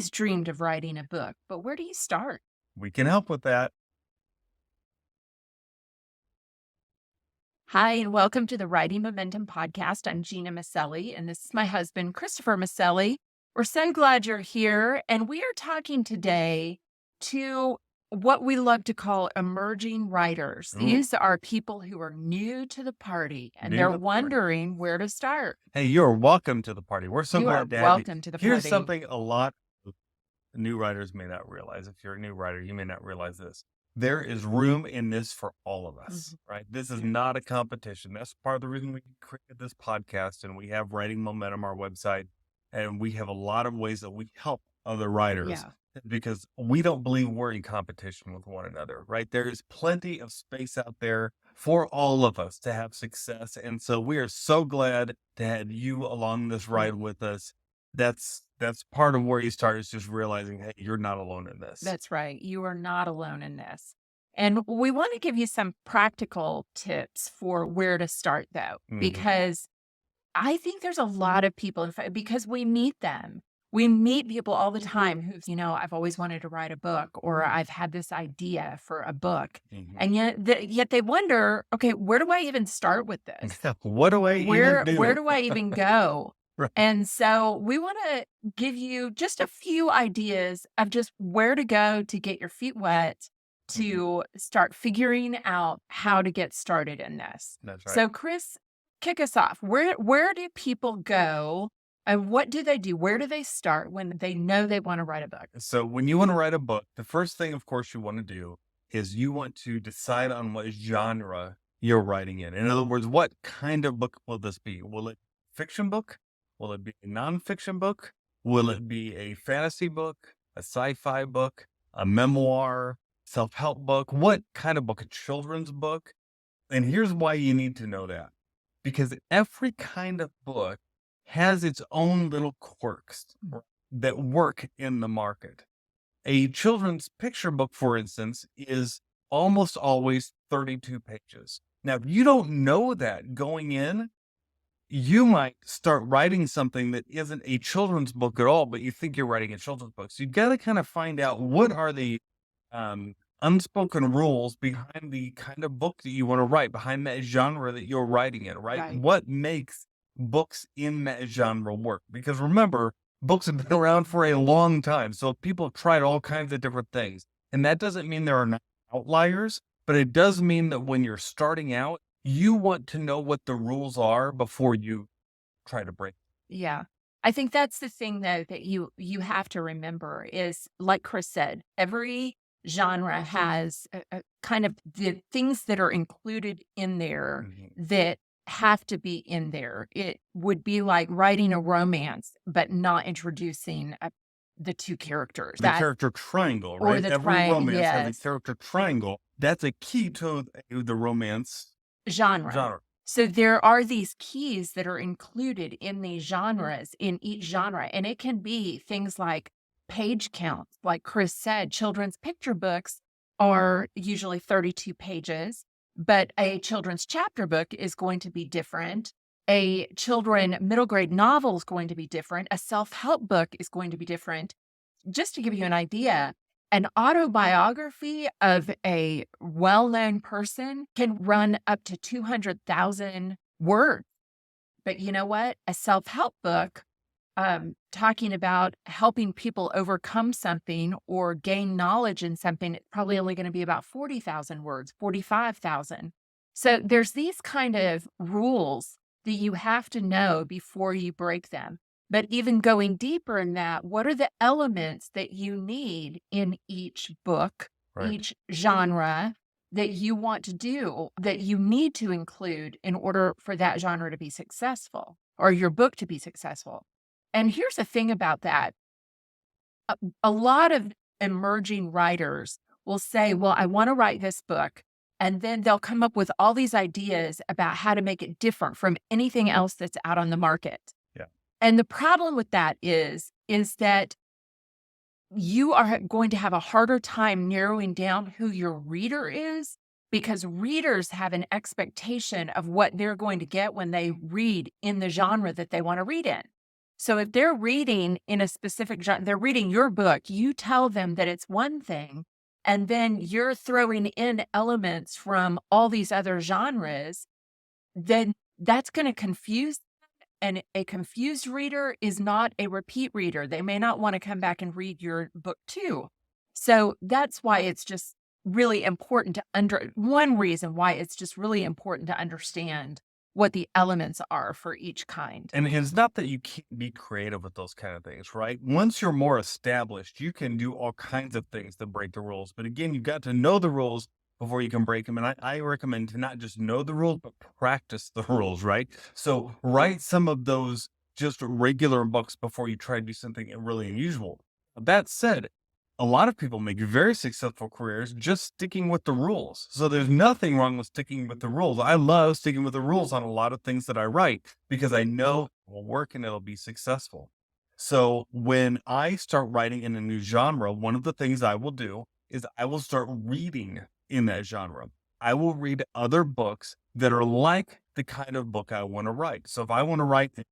always dreamed of writing a book, but where do you start? We can help with that. Hi, and welcome to the Writing Momentum podcast. I'm Gena Maselli, and this is my husband, Christopher Maselli. We're so glad you're here. And we are talking today to what we love to call emerging writers. Ooh, These are people who are new to the party and new they're to the party. wondering where to start. Hey, you're welcome to the party. We're so You are glad to have you. welcome to the Here's party. something a lot of new writers may not realize. If you're a new writer, you may not realize this. There is room in this for all of us, right? This is not a competition. That's part of the reason we created this podcast, and we have Writing Momentum, our website, and we have a lot of ways that we help other writers. Yeah. Because we don't believe we're in competition with one another, right? There is plenty of space out there for all of us to have success. And so we are so glad to have you along this ride with us. That's part of where you start, is just realizing, hey, you're not alone in this. That's right. You are not alone in this. And we want to give you some practical tips for where to start, though, because I think there's a lot of people, in fact, because we meet them. We meet people all the time who've, I've always wanted to write a book, or I've had this idea for a book. And yet they wonder, okay, where do I even start with this? What do I even do? Where do I even go? Right. And so we want to give you just a few ideas of just where to go to get your feet wet, to start figuring out how to get started in this. That's right. So Chris, kick us off. Where do people go? And what do they do? Where do they start when they know they want to write a book? So when you want to write a book, the first thing, of course, you want to do is you want to decide on what genre you're writing in. In other words, what kind of book will this be? Will it be a fiction book? Will it be a nonfiction book? Will it be a fantasy book, a sci-fi book, a memoir, self-help book? What kind of book? A children's book? And here's why you need to know that. Because every kind of book has its own little quirks that work in the market. A children's picture book, for instance, is almost always 32 pages. Now, if you don't know that going in, you might start writing something that isn't a children's book at all, but you think you're writing a children's book. So you got to kind of find out, what are the unspoken rules behind the kind of book that you want to write, behind that genre that you're writing in, right? What makes books in that genre work? Because remember, books have been around for a long time. So people have tried all kinds of different things. And that doesn't mean there are not outliers, but it does mean that when you're starting out, you want to know what the rules are before you try to break. Yeah. I think that's the thing, though, that you have to remember is, like Chris said, every genre has a kind of the things that are included in there that have to be in there. It would be like writing a romance, but not introducing the two characters. The character triangle, right? Or the Every romance has a character triangle. That's a key to the romance genre. So there are these keys that are included in these genres, in each genre. And it can be things like page count. Like Chris said, children's picture books are usually 32 pages. But a children's chapter book is going to be different. A children middle grade novel is going to be different. A self-help book is going to be different. Just to give you an idea, an autobiography of a well-known person can run up to 200,000 words. But you know what? A self-help book talking about helping people overcome something or gain knowledge in something, it's probably only going to be about 40,000 words, 45,000. So there's these kind of rules that you have to know before you break them. But even going deeper in that, what are the elements that you need in each book, each genre that you want to do, that you need to include in order for that genre to be successful or your book to be successful? And here's the thing about that. A lot of emerging writers will say, well, I want to write this book. And then they'll come up with all these ideas about how to make it different from anything else that's out on the market. Yeah. And the problem with that is that you are going to have a harder time narrowing down who your reader is, because readers have an expectation of what they're going to get when they read in the genre that they want to read in. So if they're reading in a specific genre, they're reading your book, you tell them that it's one thing, and then you're throwing in elements from all these other genres, then that's going to confuse. And a confused reader is not a repeat reader. They may not want to come back and read your book too. So that's why it's just really important to one reason why it's just really important to understand what the elements are for each kind. And it's not that you can't be creative with those kind of things, right? Once you're more established, you can do all kinds of things to break the rules. But again, you've got to know the rules before you can break them. And I recommend to not just know the rules, but practice the rules, right? So write some of those just regular books before you try to do something really unusual. That said, a lot of people make very successful careers just sticking with the rules. So there's nothing wrong with sticking with the rules. I love sticking with the rules on a lot of things that I write because I know it will work and it'll be successful. So when I start writing in a new genre, one of the things I will do is I will start reading in that genre. I will read other books that are like the kind of book I want to write. So if I want to write a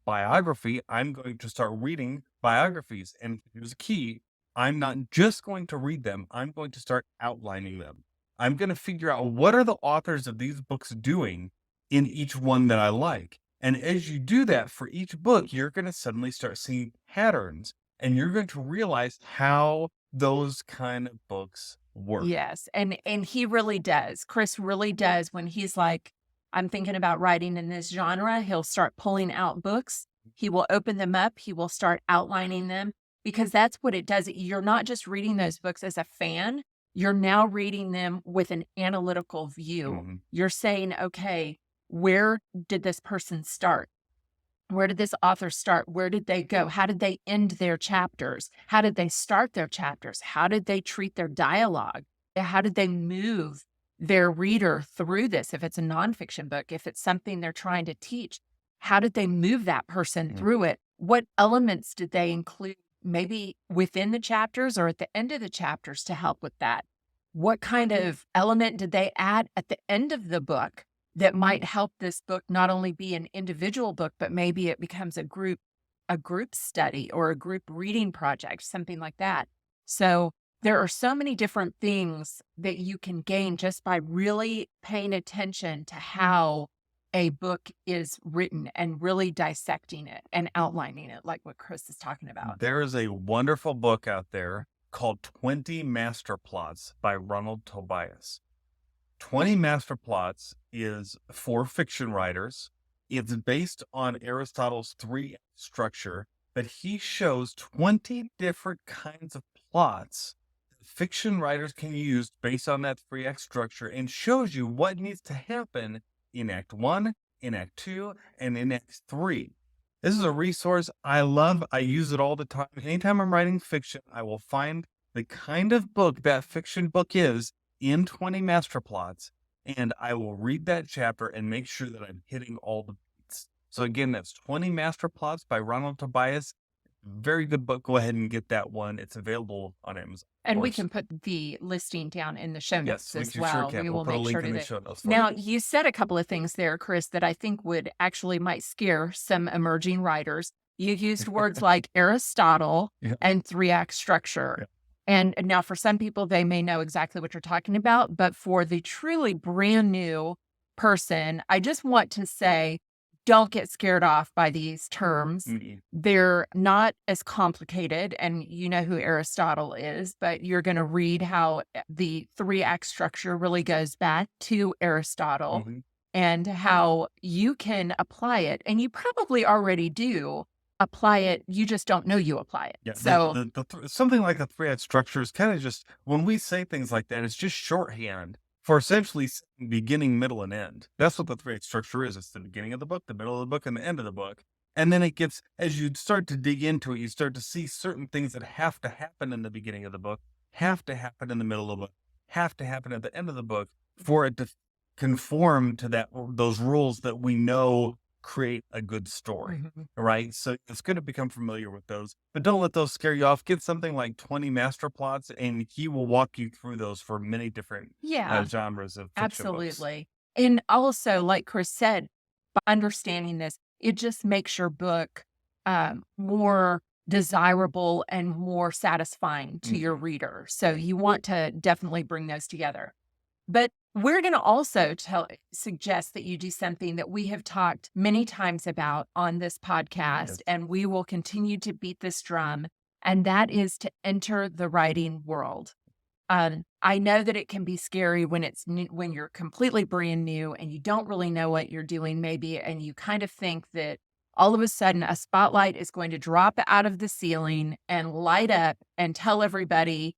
biography, I'm going to start reading biographies. And here's a key. I'm not just going to read them. I'm going to start outlining them. I'm going to figure out what are the authors of these books doing in each one that I like. And as you do that for each book, you're going to suddenly start seeing patterns and you're going to realize how those kind of books work. Yes, and he really does. Chris really does when he's like, I'm thinking about writing in this genre, he'll start pulling out books. He will open them up, he will start outlining them because that's what it does. You're not just reading those books as a fan, you're now reading them with an analytical view. Mhm. You're saying, okay, where did this person start? Where did this author start? Where did they go? How did they end their chapters? How did they start their chapters? How did they treat their dialogue? How did they move their reader through this? If it's a nonfiction book, if it's something they're trying to teach, how did they move that person Mhm. through it? What elements did they include maybe within the chapters or at the end of the chapters to help with that? What kind of element did they add at the end of the book that might help this book not only be an individual book, but maybe it becomes a group study or a group reading project, something like that. So there are so many different things that you can gain just by really paying attention to how a book is written and really dissecting it and outlining it, like what Chris is talking about. There is a wonderful book out there called 20 Master Plots by Ronald Tobias. 20 Master Plots is for fiction writers. It's based on Aristotle's three structure, but he shows 20 different kinds of plots that fiction writers can use based on that 3-act structure and shows you what needs to happen in Act 1, in Act 2, and in Act 3. This is a resource I love. I use it all the time. Anytime I'm writing fiction, I will find the kind of book that fiction book is in 20 master plots, and I will read that chapter and make sure that I'm hitting all the beats. So again, that's 20 master plots by Ronald Tobias. Very good book. Go ahead and get that one. It's available on Amazon. And we can put the listing down in the show notes Yes, we as sure well. can. We We'll will put a make link sure in to the do. show notes for Now, you. you said a couple of things there, Chris, that I think would actually might scare some emerging writers. You used words like Aristotle Yeah. and 3-act structure. Yeah. And now for some people, they may know exactly what you're talking about, but for the truly brand new person, I just want to say, don't get scared off by these terms. Mhm. They're not as complicated, and you know who Aristotle is, but you're going to read how the 3-act structure really goes back to Aristotle Mhm. and how you can apply it. And you probably already do apply it. You just don't know you apply it. Yeah, So something like a 3-act structure is kind of just when we say things like that, it's just shorthand for essentially saying beginning, middle, and end. That's what the 3-act structure is. It's the beginning of the book, the middle of the book, and the end of the book. And then it gets, as you start to dig into it, you start to see certain things that have to happen in the beginning of the book, have to happen in the middle of the book, have to happen at the end of the book for it to conform to those rules that we know create a good story. Mhm. Right. So it's good to become familiar with those, but don't let those scare you off. Get something like 20 master plots and he will walk you through those for many different Yeah, genres of fiction books. absolutely. And also, like Chris said, by understanding this, it just makes your book more desirable and more satisfying to your reader. So you want to definitely bring those together. But we're going to also suggest that you do something that we have talked many times about on this podcast, Yes. and we will continue to beat this drum, and that is to enter the writing world. I know that it can be scary when it's new, when you're completely brand new and you don't really know what you're doing, maybe, and you kind of think that all of a sudden a spotlight is going to drop out of the ceiling and light up and tell everybody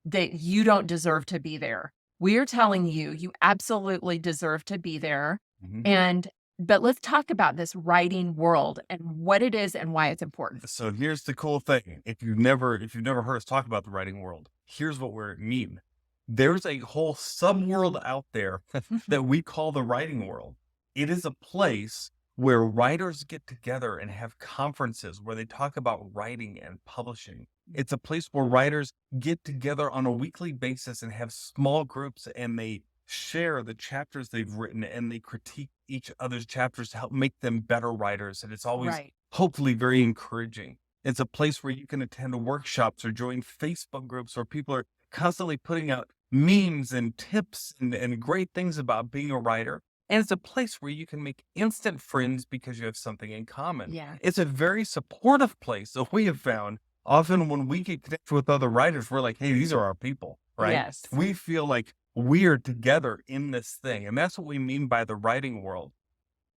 that you don't deserve to be there. We are telling you, you absolutely deserve to be there. Mhm. But let's talk about this writing world and what it is and why it's important. So here's the cool thing. If you've never heard us talk about the writing world, here's what we mean. There's a whole subworld out there that we call the writing world. It is a place where writers get together and have conferences where they talk about writing and publishing. It's a place where writers get together on a weekly basis and have small groups, and they share the chapters they've written and they critique each other's chapters to help make them better writers. And it's always Right. hopefully very encouraging. It's a place where you can attend workshops or join Facebook groups where people are constantly putting out memes and tips and great things about being a writer. And it's a place where you can make instant friends because you have something in common. Yeah. It's a very supportive place. So we have found often when we get connected with other writers, we're like, hey, these are our people, right? Yes. We feel like we are together in this thing. And that's what we mean by the writing world.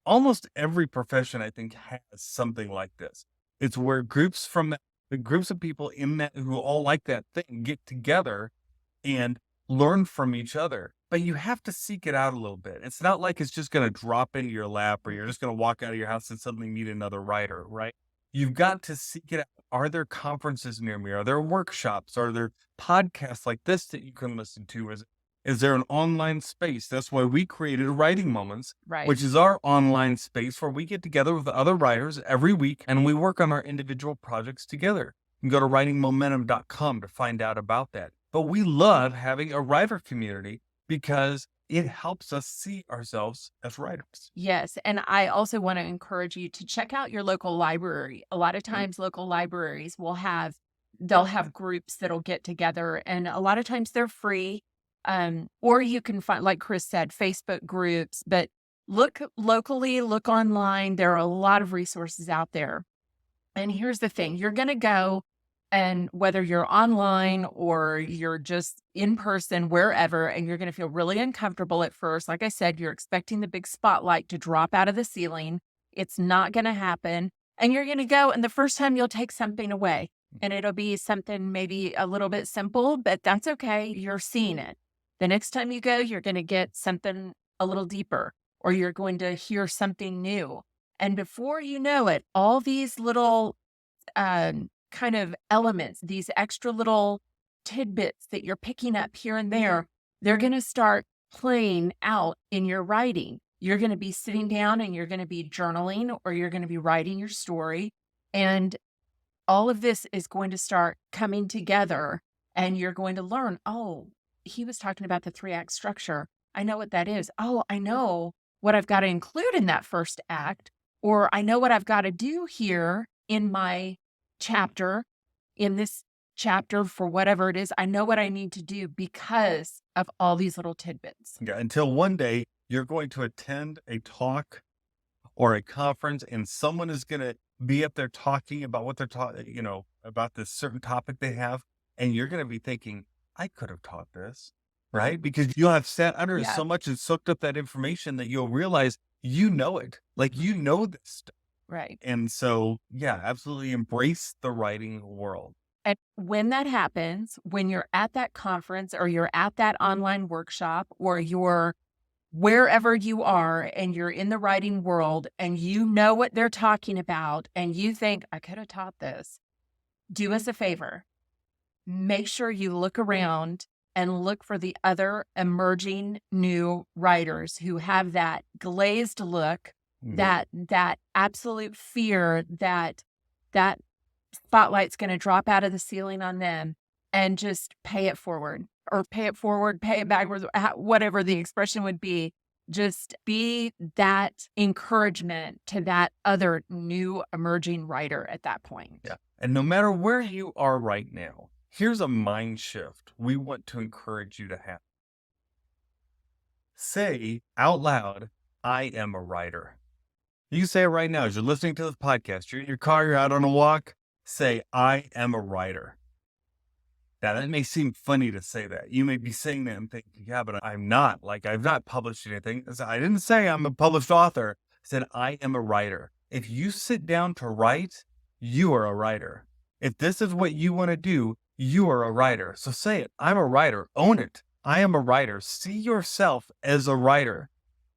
Almost every profession, I think, has something like this. It's where groups the groups of people in that who all like that thing get together and learn from each other. But you have to seek it out a little bit. It's not like it's just going to drop into your lap or you're just going to walk out of your house and suddenly meet another writer, right? You've got to seek it out. Are there conferences near me? Are there workshops? Are there podcasts like this that you can listen to? Is there an online space? That's why we created Writing Moments, Right. which is our online space where we get together with other writers every week and we work on our individual projects together. You can go to writingmomentum.com to find out about that. But we love having a writer community because it helps us see ourselves as writers. Yes. And I also want to encourage you to check out your local library. A lot of times local libraries they'll have groups that'll get together, and a lot of times they're free. Or you can find, like Chris said, Facebook groups, but look locally, look online. There are a lot of resources out there. And here's the thing, you're going to go, and whether you're online or you're just in person, wherever, and you're going to feel really uncomfortable at first. Like I said, you're expecting the big spotlight to drop out of the ceiling. It's not going to happen. And you're going to go, and the first time you'll take something away, and it'll be something maybe a little bit simple, but that's okay. You're seeing it. The next time you go, you're going to get something a little deeper, or you're going to hear something new. And before you know it, all these little kind of elements, these extra little tidbits that you're picking up here and there, they're going to start playing out in your writing. You're going to be sitting down and you're going to be journaling, or you're going to be writing your story. And all of this is going to start coming together, and you're going to learn, oh, he was talking about the 3-act structure. I know what that is. Oh, I know what I've got to include in that first act, or I know what I've got to do here in my chapter, in this chapter for whatever it is. I know what I need to do because of all these little tidbits. Yeah, until one day you're going to attend a talk or a conference and someone is going to be up there talking about what they're talking, about this certain topic they have. And you're going to be thinking, I could have taught this, right? Because you'll have sat under it so much and soaked up that information that you'll realize you know it, like you know this stuff. Right. And so, yeah, absolutely embrace the writing world. And when that happens, when you're at that conference or you're at that online workshop or you're wherever you are and you're in the writing world and you know what they're talking about and you think, I could have taught this, do us a favor. Make sure you look around and look for the other emerging new writers who have that glazed look, that absolute fear that spotlight's going to drop out of the ceiling on them, and just pay it forward, pay it backwards, whatever the expression would be. Just be that encouragement to that other new emerging writer at that point. Yeah. And no matter where you are right now, here's a mind shift we want to encourage you to have. Say out loud, I am a writer. You can say it right now as you're listening to this podcast. You're in your car, you're out on a walk. Say, I am a writer. Now, that may seem funny to say that. You may be saying that and thinking, yeah, but I'm not. Like, I've not published anything. I didn't say I'm a published author. I said, I am a writer. If you sit down to write, you are a writer. If this is what you want to do, you are a writer. So say it. I'm a writer. Own it. I am a writer. See yourself as a writer.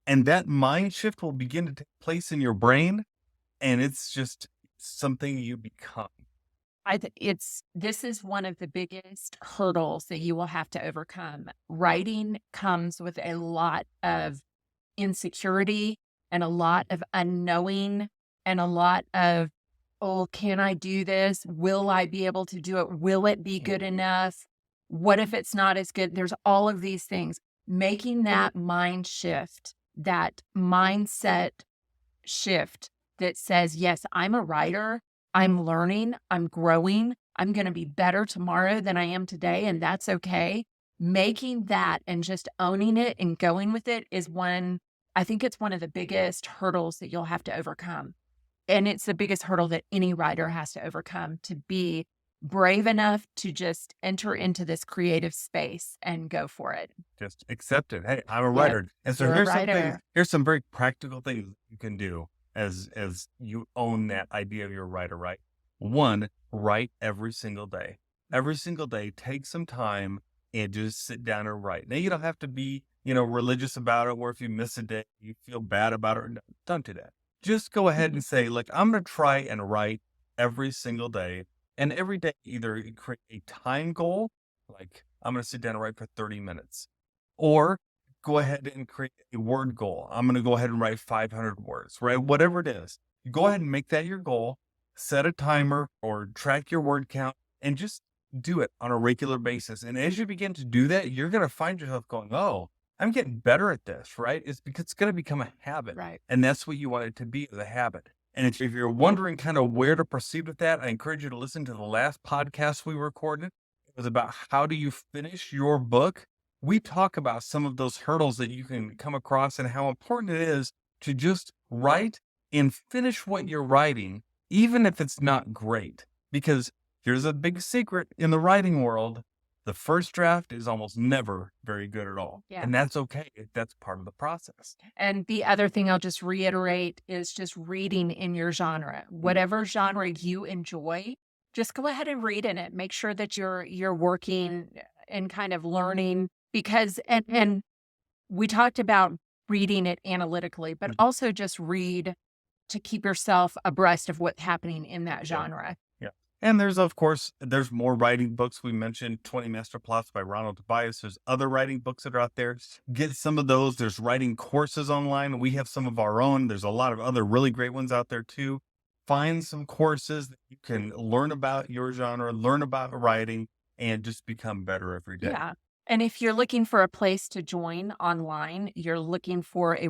And that mind shift will begin to take place in your brain. And it's just something you become. This is one of the biggest hurdles that you will have to overcome. Writing comes with a lot of insecurity and a lot of unknowing and a lot of, oh, can I do this? Will I be able to do it? Will it be good enough? What if it's not as good? There's all of these things. Making that mind shift, that mindset shift that says, yes, I'm a writer. I'm learning, I'm growing, I'm going to be better tomorrow than I am today, and that's okay. Making that and just owning it and going with it is I think it's one of the biggest hurdles that you'll have to overcome. And it's the biggest hurdle that any writer has to overcome, to be brave enough to just enter into this creative space and go for it. Just accept it. Hey, I'm a writer. Yep, And so you're a writer. here's some very practical things you can do as you own that idea of your writer, right? One, write every single day. Every single day, take some time and just sit down and write. Now, you don't have to be, religious about it, or if you miss a day, you feel bad about it. No, don't do that. Just go ahead and say, look, I'm going to try and write every single day. And every day, either create a time goal, like I'm going to sit down and write for 30 minutes, or go ahead and create a word goal. I'm going to go ahead and write 500 words, right? Whatever it is, you go ahead and make that your goal, set a timer or track your word count, and just do it on a regular basis. And as you begin to do that, you're going to find yourself going, oh, I'm getting better at this, right? It's because it's going to become a habit. Right. And that's what you want it to be, as a habit. And if you're wondering kind of where to proceed with that, I encourage you to listen to the last podcast we recorded. It was about how do you finish your book. We talk about some of those hurdles that you can come across and how important it is to just write and finish what you're writing, even if it's not great. Because here's a big secret in the writing world. The first draft is almost never very good at all. Yeah. And that's okay. That's part of the process. And the other thing I'll just reiterate is just reading in your genre. Whatever genre you enjoy, just go ahead and read in it. Make sure that you're working and kind of learning, because and we talked about reading it analytically, but also just read to keep yourself abreast of what's happening in that genre. Yeah. And there's more writing books. We mentioned 20 Master Plots by Ronald Tobias. There's other writing books that are out there. Get some of those. There's writing courses online. We have some of our own. There's a lot of other really great ones out there too. Find some courses that you can learn about your genre, learn about writing, and just become better every day. Yeah. And if you're looking for a place to join online, you're looking for a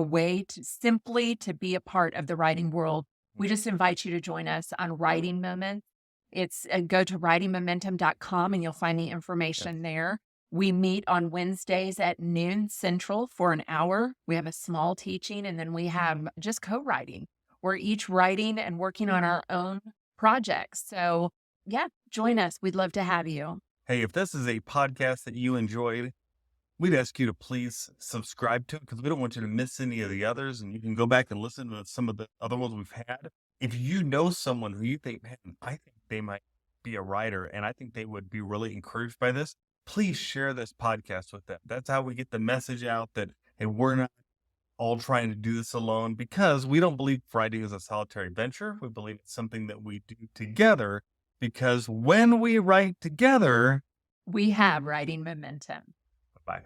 way to simply to be a part of the writing world, we just invite you to join us on Writing Moments. It's go to writingmomentum.com and you'll find the information there. We meet on Wednesdays at noon Central for an hour. We have a small teaching, and then we have just co-writing. We're each writing and working on our own projects. So yeah, join us. We'd love to have you. Hey, if this is a podcast that you enjoyed, we'd ask you to please subscribe to it, because we don't want you to miss any of the others. And you can go back and listen to some of the other ones we've had. If you know someone who you think, man, I think they might be a writer and I think they would be really encouraged by this, please share this podcast with them. That's how we get the message out that, hey, we're not all trying to do this alone, because we don't believe writing is a solitary venture. We believe it's something that we do together, because when we write together, we have writing momentum. Bye.